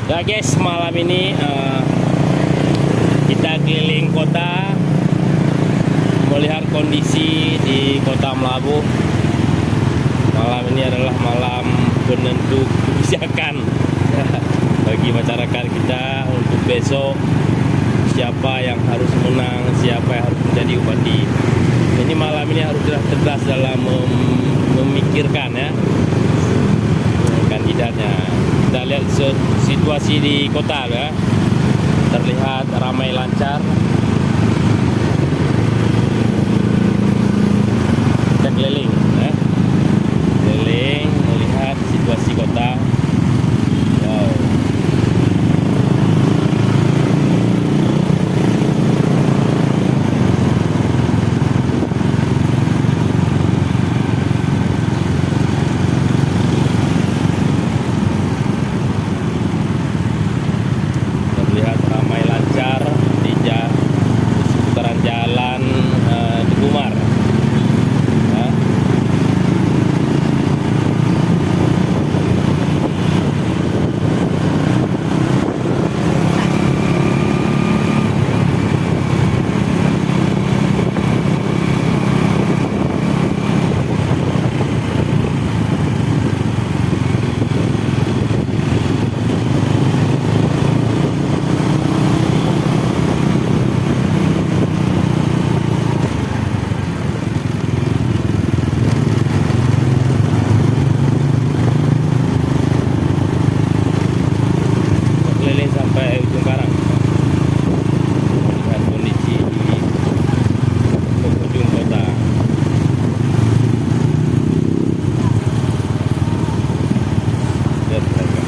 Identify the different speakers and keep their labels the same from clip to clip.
Speaker 1: Ya guys, malam ini kita keliling kota melihat kondisi di kota Melabuh. Malam ini adalah malam penentu kebijakan bagi masyarakat kita untuk besok, siapa yang harus menang, siapa yang harus menjadi bupati. Ini malam ini harus cerdas dalam memikirkan ya kandidatnya. Kita lihat situasi di kota ya, terlihat ramai lancar. Kita keliling ya, keliling melihat situasi kota. Wow. Sampai ujung Karang, lihat kondisi di ujung kota. Lihat mereka.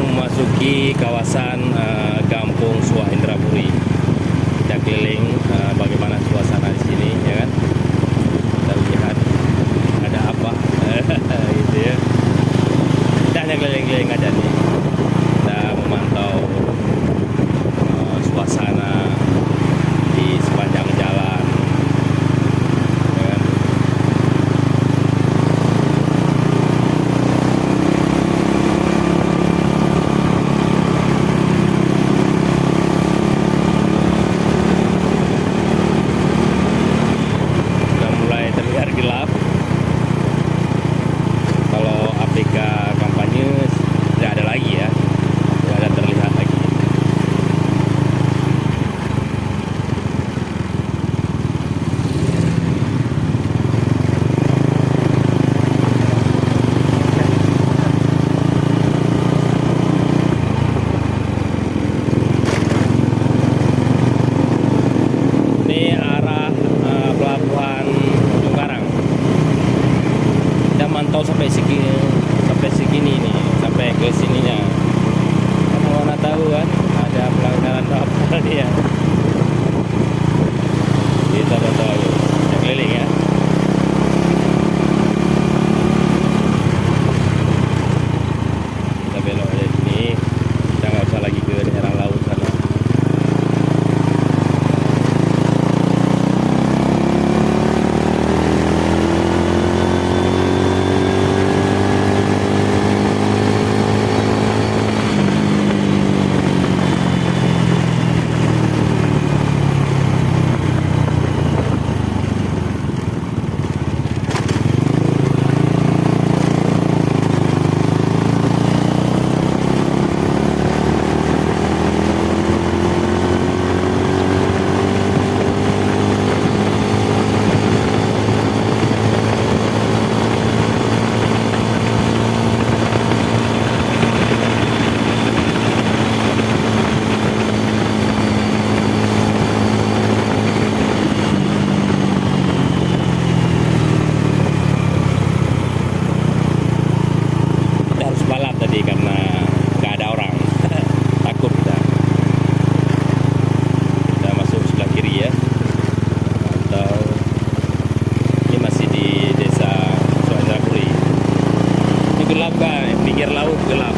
Speaker 1: Memasuki kawasan Kampung Suah Indrapuri. Kita keliling bagaimana suasana di sini ya kan. Kita lihat ada apa gitu ya. Kita hanya keliling-keliling aja nih. Kita memantau suasana di sepanjang jalan ya kan. Gelap. Kalau APK kampanye tidak ada lagi ya, tidak ada terlihat lagi. Ini arah pelabuhan Ujung Karang. Kita mantau sampai segini nih, sampai ke sininya. Karena mana tahu kan ada pelanggaran apa dia. Kita pantau ya, keliling ya. Kita belok aja sini. Kita nggak usah lagi ke daerah laut sana. pinggir laut gelap.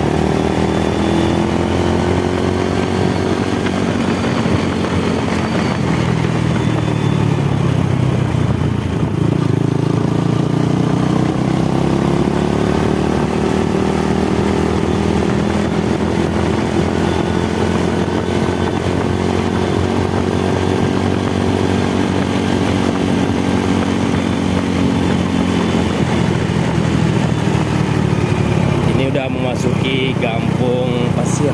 Speaker 1: Ini udah memasuki Kampung Pasir.